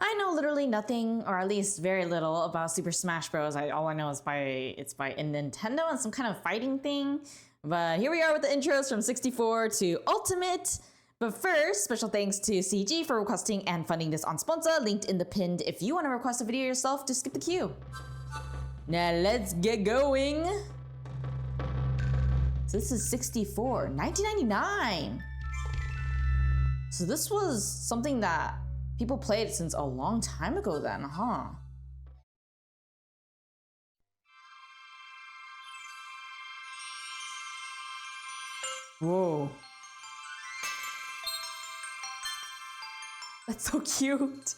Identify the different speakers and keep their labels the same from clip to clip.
Speaker 1: I know literally nothing, or at least very little, about Super Smash Bros. All I know is it's by Nintendo and some kind of fighting thing. But here we are with the intros from 64 to Ultimate. But first, special thanks to CG for requesting and funding this on sponsor, linked in the pinned if you want to request a video yourself to skip the queue. Now let's get going. So this is 64, 1999. So this was something that people played since a long time ago then, huh? Whoa. That's so cute.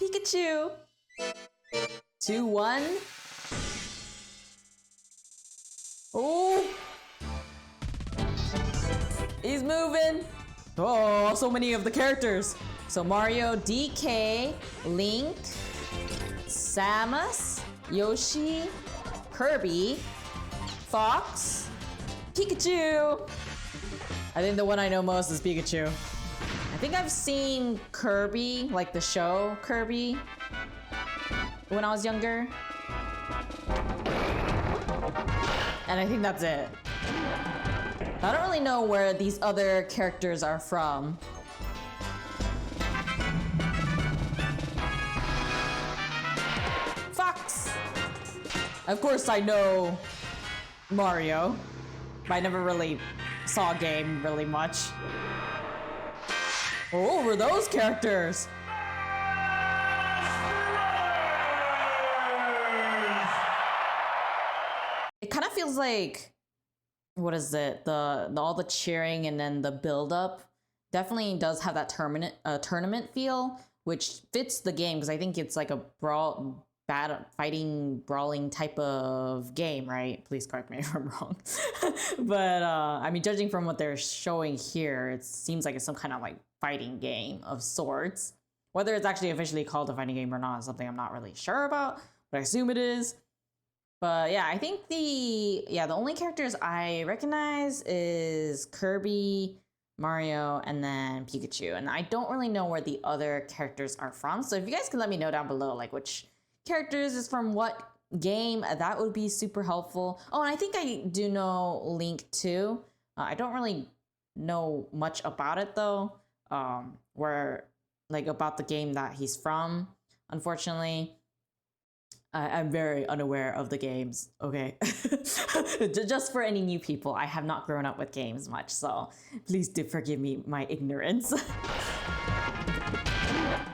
Speaker 1: Pikachu. 2-1. Oh. He's moving. Oh, so many of the characters. So Mario, DK, Link, Samus, Yoshi, Kirby, Fox, Pikachu. I think the one I know most is Pikachu. I think I've seen Kirby, like the show Kirby, when I was younger. And I think that's it. I don't really know where these other characters are from. Fox! Of course I know Mario, but I never really saw a game really much. Oh, were those characters? It kind of feels like, what is it? All the cheering and then the build up definitely does have that tournament feel, which fits the game because I think it's like a brawling type of game, right? Please correct me if I'm wrong. But I mean, judging from what they're showing here, it seems like it's some kind of like fighting game of sorts. Whether it's actually officially called a fighting game or not is something I'm not really sure about, but I assume it is. But yeah, I think the only characters I recognize is Kirby, Mario, and then Pikachu. And I don't really know where the other characters are from. So if you guys can let me know down below, like which characters is from what game, that would be super helpful. Oh, and I think I do know Link too. I don't really know much about it though, about the game that he's from, unfortunately. I'm very unaware of the games, okay? Just for any new people, I have not grown up with games much, so please do forgive me my ignorance.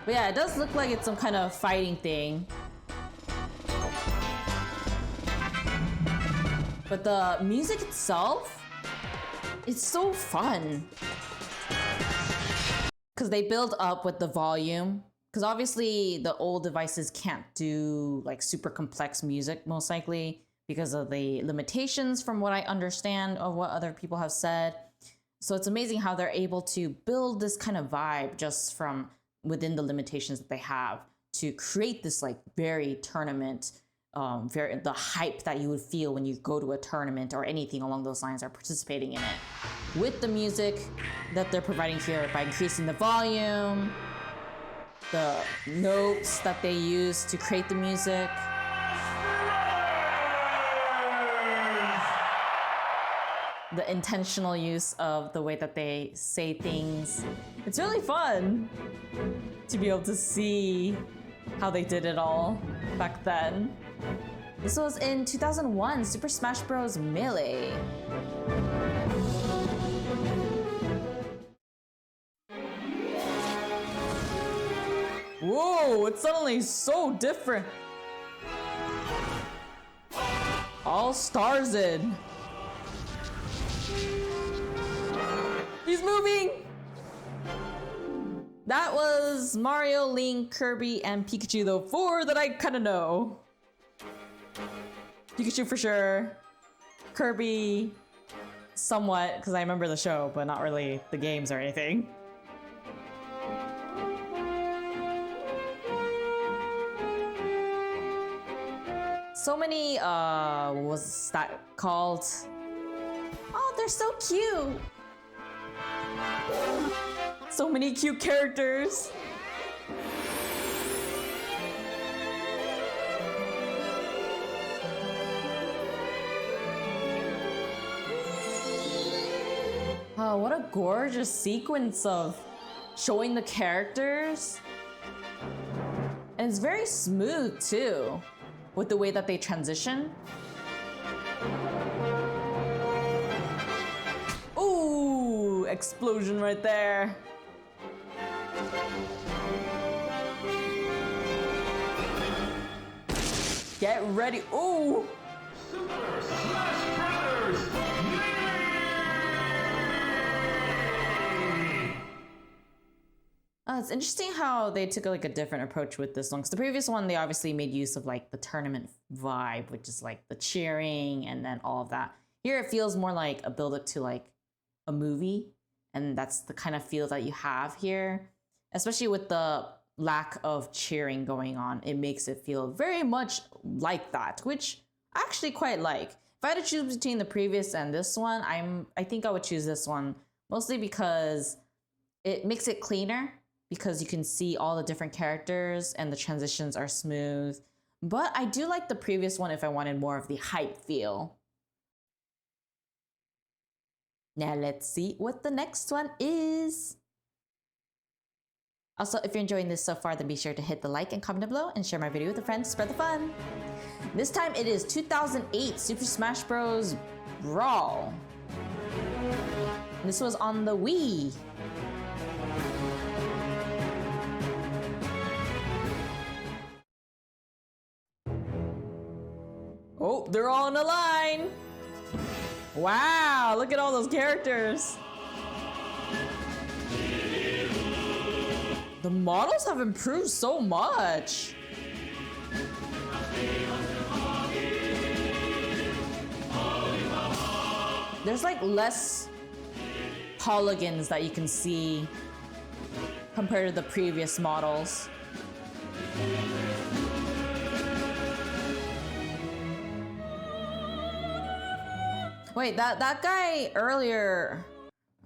Speaker 1: But yeah, it does look like it's some kind of fighting thing. But the music itself, it's so fun. Because they build up with the volume. Because obviously the old devices can't do like super complex music, most likely, because of the limitations from what I understand of what other people have said. So it's amazing how they're able to build this kind of vibe just from within the limitations that they have to create this like very tournament, the hype that you would feel when you go to a tournament or anything along those lines are participating in it. With the music that they're providing here by increasing the volume, the notes that they use to create the music. The intentional use of the way that they say things. It's really fun to be able to see how they did it all back then. This was in 2001, Super Smash Bros. Melee. Whoa, it's suddenly so different. All stars in. He's moving. That was Mario, Link, Kirby, and Pikachu, the four that I kind of know. Pikachu for sure. Kirby, somewhat, because I remember the show, but not really the games or anything. So many, what was that called? Oh, they're so cute. So many cute characters. Oh, what a gorgeous sequence of showing the characters. And it's very smooth too, with the way that they transition. Ooh, explosion right there. Get ready. Ooh.
Speaker 2: Super Smash Brothers!
Speaker 1: It's interesting how they took like a different approach with this one. Because the previous one, they obviously made use of like the tournament vibe, which is like the cheering and then all of that. Here it feels more like a build up to like a movie. And that's the kind of feel that you have here. Especially with the lack of cheering going on. It makes it feel very much like that, which I actually quite like. If I had to choose between the previous and this one, I think I would choose this one. Mostly because it makes it cleaner. Because you can see all the different characters and the transitions are smooth. But I do like the previous one if I wanted more of the hype feel. Now let's see what the next one is. Also, if you're enjoying this so far, then be sure to hit the like and comment below and share my video with a friend to spread the fun. This time it is 2008 Super Smash Bros. Brawl. This was on the Wii. Oh, they're all in a line. Wow, look at all those characters. The models have improved so much. There's like less polygons that you can see compared to the previous models. Wait, that guy earlier,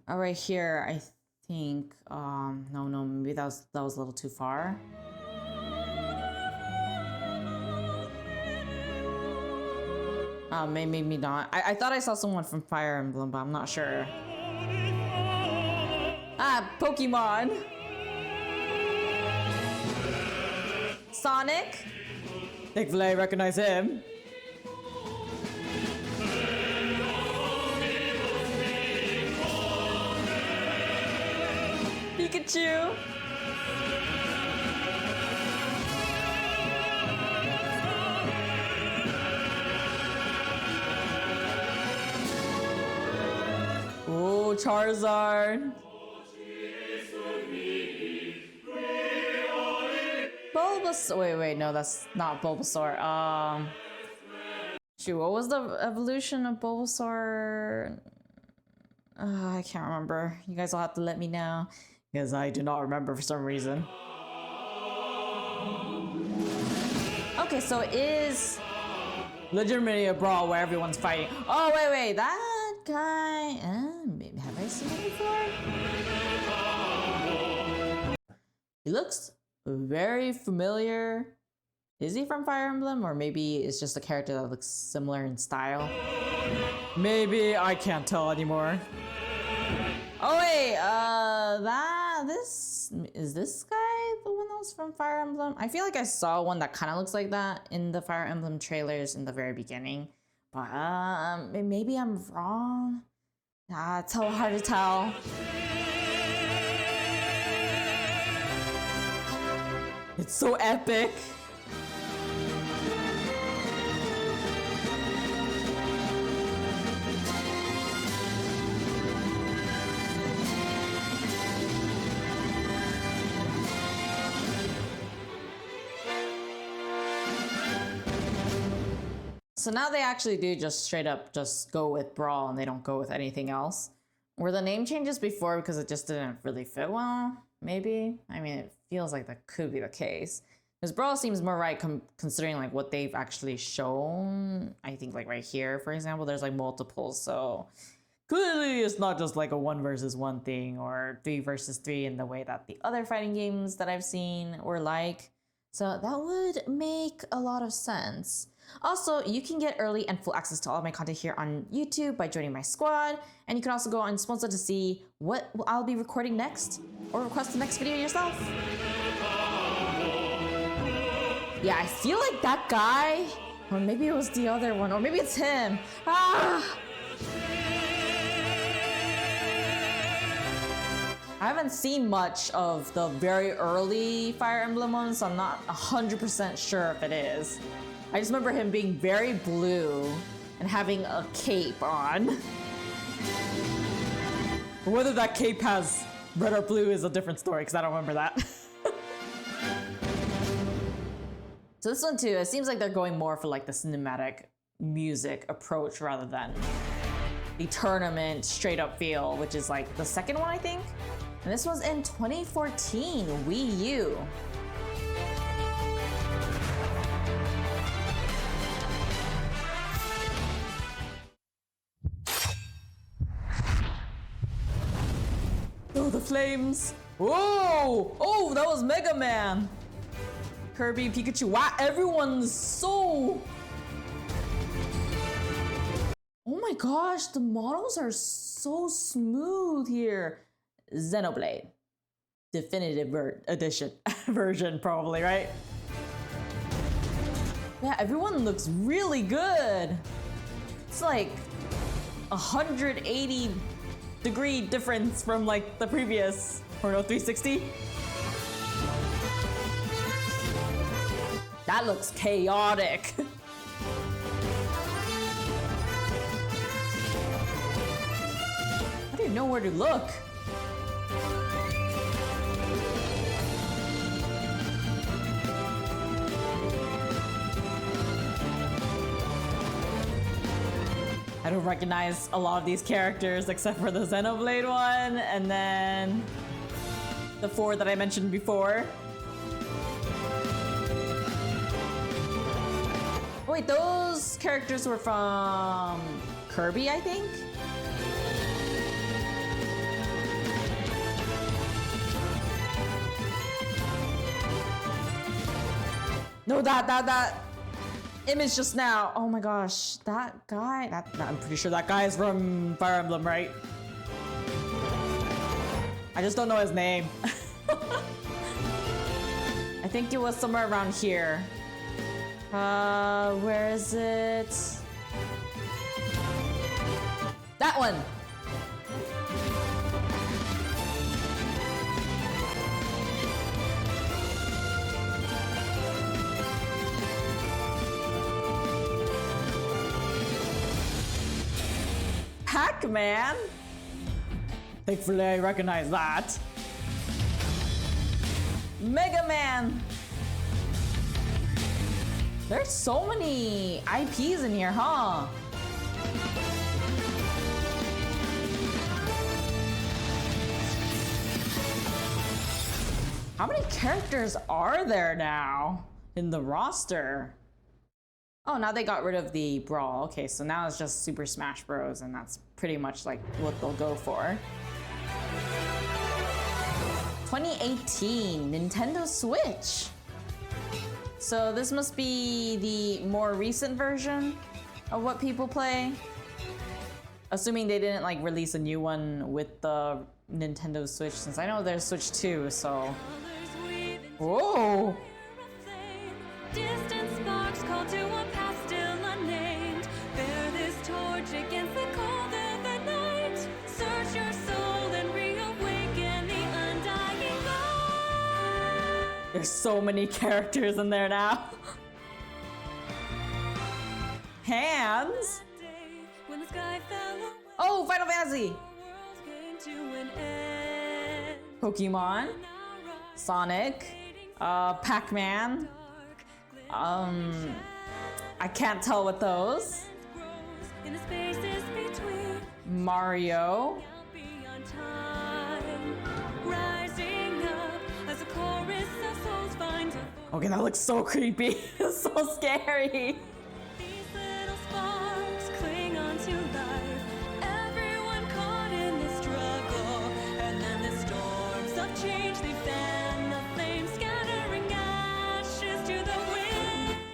Speaker 1: right here, I think, no, maybe that was a little too far. Maybe not. I thought I saw someone from Fire Emblem, but I'm not sure. Ah, Pokemon. Sonic. Thankfully, I recognize him. Pikachu. Oh, Charizard. Bulbasaur. Wait, no, that's not Bulbasaur. Shoot, what was the evolution of Bulbasaur? I can't remember. You guys will have to let me know. Because I do not remember for some reason. Okay, so it is legitimately a brawl where everyone's fighting. Oh, wait, that guy. Have I seen him before? He looks very familiar. Is he from Fire Emblem? Or maybe it's just a character that looks similar in style? Maybe, I can't tell anymore. Oh wait, is this guy the one that was from Fire Emblem? I feel like I saw one that kind of looks like that in the Fire Emblem trailers in the very beginning, but maybe I'm wrong. It's so hard to tell. It's so epic. So now they actually do just straight up just go with Brawl and they don't go with anything else. Were the name changes before because it just didn't really fit well? Maybe? I mean, it feels like that could be the case. Because Brawl seems more right considering like what they've actually shown. I think like right here, for example, there's like multiples. So clearly it's not just like a 1 versus 1 thing or 3 versus 3 in the way that the other fighting games that I've seen were like. So that would make a lot of sense. Also, you can get early and full access to all of my content here on YouTube by joining my squad. And you can also go on Sponsor to see what I'll be recording next or request the next video yourself. Yeah, I feel like that guy, or maybe it was the other one, or maybe it's him. Ah! I haven't seen much of the very early Fire Emblem ones, so I'm not 100% sure if it is. I just remember him being very blue and having a cape on. Whether that cape has red or blue is a different story, because I don't remember that. So this one too, it seems like they're going more for like the cinematic music approach rather than the tournament straight up feel, which is like the second one, I think. And this was in 2014, Wii U. Oh, the flames. Whoa! Oh, that was Mega Man. Kirby, Pikachu. Wow, everyone's so... Oh my gosh, the models are so smooth here. Xenoblade. Definitive edition version, probably, right? Yeah, everyone looks really good. It's like 180-degree difference from like the previous, or no, 360. That looks chaotic. I don't even know where to look. I don't recognize a lot of these characters except for the Xenoblade one, and then the 4 that I mentioned before. Wait, those characters were from Kirby, I think? No, that image just now. Oh my gosh, that guy, I'm pretty sure that guy is from Fire Emblem, right? I just don't know his name. I think it was somewhere around here. Where is it? That one! Pac-Man? Thankfully I recognize that. Mega Man! There's so many IPs in here, huh? How many characters are there now in the roster? Oh, now they got rid of the Brawl. Okay, so now it's just Super Smash Bros. And that's pretty much like what they'll go for. 2018, Nintendo Switch. So this must be the more recent version of what people play. Assuming they didn't like release a new one with the Nintendo Switch, since I know there's Switch 2, so. Whoa!
Speaker 3: Distant sparks call to a past still unnamed. Bear this torch against the cold of the night. Search your soul and reawaken the undying light.
Speaker 1: There's so many characters in there now. Hands?
Speaker 3: When the sky fell away,
Speaker 1: Oh, Final Fantasy!
Speaker 3: worlds came to an end.
Speaker 1: Pokemon, Sonic, Pac-Man. I can't tell what those.
Speaker 3: In the spaces between,
Speaker 1: Mario.
Speaker 3: beyond time, rising up as a chorus of souls find a voice.
Speaker 1: Okay, that looks so creepy. It's so scary.
Speaker 3: These little sparks cling on to life. Everyone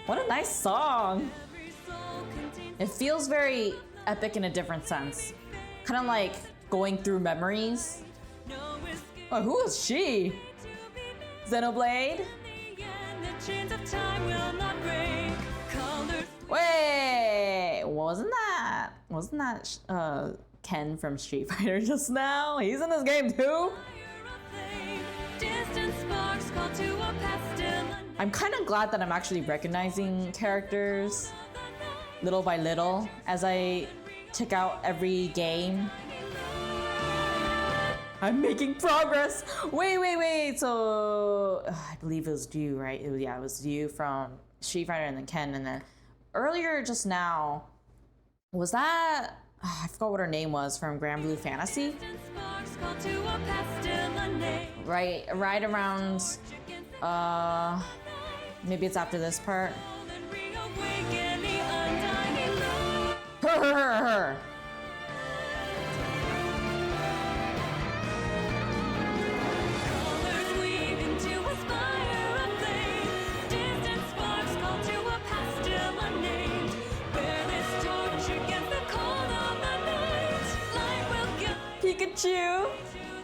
Speaker 1: What a nice song.
Speaker 3: Every soul contains
Speaker 1: It feels very epic in a different sense. Kind of like going through memories.
Speaker 3: no escape
Speaker 1: Oh, who is she?
Speaker 3: to be
Speaker 1: Xenoblade?
Speaker 3: in the end. The chains of time will not break. Colors
Speaker 1: Wait, wasn't that Ken from Street Fighter just now? He's in this game too?
Speaker 3: fire a flame. Distant sparks call to a past still unknown.
Speaker 1: I'm kind of glad that I'm actually recognizing characters little by little as I check out every game. I'm making progress. Wait. So I believe it was Ryu, right? It was Ryu from Street Fighter and then Ken, and then earlier just now was that I forgot what her name was from Grand Blue Fantasy.
Speaker 3: Distant sparks call to a past still unnamed.
Speaker 1: Right around maybe it's after this part.
Speaker 3: And reawaken the undying light.
Speaker 1: Her.
Speaker 3: Colors weave into a spire of flame. Distant sparks call to a past still unnamed. Bear this torch against the cold of the night. Light will guide
Speaker 1: Pikachu.
Speaker 3: to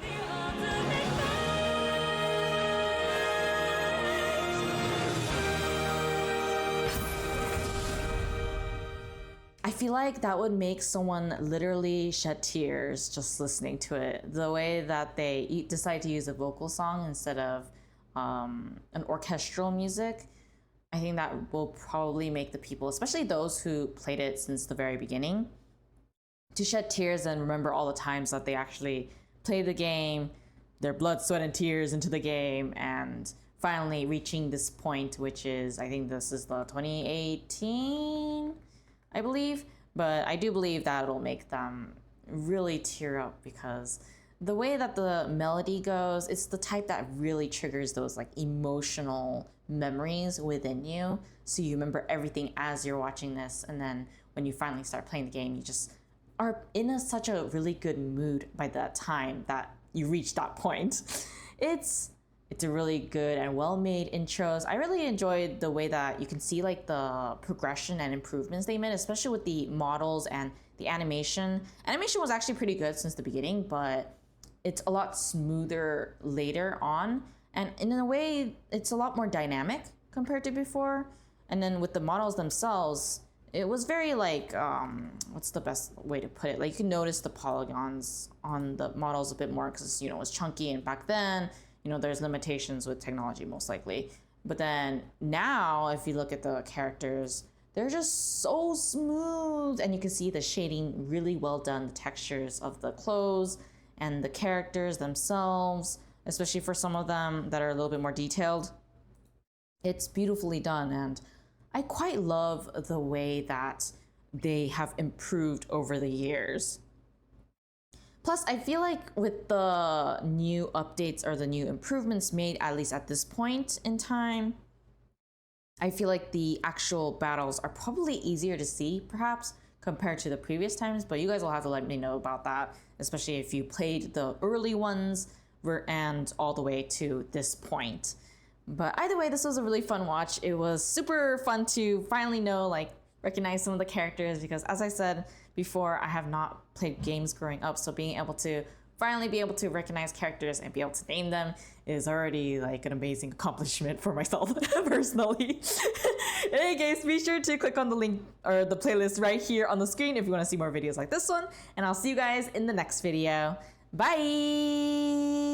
Speaker 3: the ultimate fight.
Speaker 1: I feel like that would make someone literally shed tears just listening to it. The way that they decide to use a vocal song instead of an orchestral music, I think that will probably make the people, especially those who played it since the very beginning, to shed tears and remember all the times that they actually played the game, their blood, sweat, and tears into the game, and finally reaching this point, which is, I think this is the 2018, I believe. But I do believe that it'll make them really tear up because the way that the melody goes, it's the type that really triggers those like emotional memories within you. So you remember everything as you're watching this, and then when you finally start playing the game, you just are in such a really good mood by that time that you reach that point. It's a really good and well-made intros. I really enjoyed the way that you can see like the progression and improvements they made, especially with the models and the animation. Animation was actually pretty good since the beginning, but it's a lot smoother later on. And in a way, it's a lot more dynamic compared to before. And then with the models themselves, it was very like, what's the best way to put it? Like you can notice the polygons on the models a bit more because, you know, it was chunky, and back then, you know, there's limitations with technology most likely. But then now, if you look at the characters, they're just so smooth, and you can see the shading really well done, the textures of the clothes and the characters themselves, especially for some of them that are a little bit more detailed. It's beautifully done, and I quite love the way that they have improved over the years. Plus, I feel like with the new updates or the new improvements made, at least at this point in time, I feel like the actual battles are probably easier to see, perhaps, compared to the previous times, but you guys will have to let me know about that, especially if you played the early ones and all the way to this point. But either way, this was a really fun watch. It was super fun to finally recognize some of the characters because, as I said before, I have not played games growing up, so being able to finally be able to recognize characters and be able to name them is already like an amazing accomplishment for myself personally. Hey guys, be sure to click on the link or the playlist right here on the screen if you want to see more videos like this one, and I'll see you guys in the next video. Bye!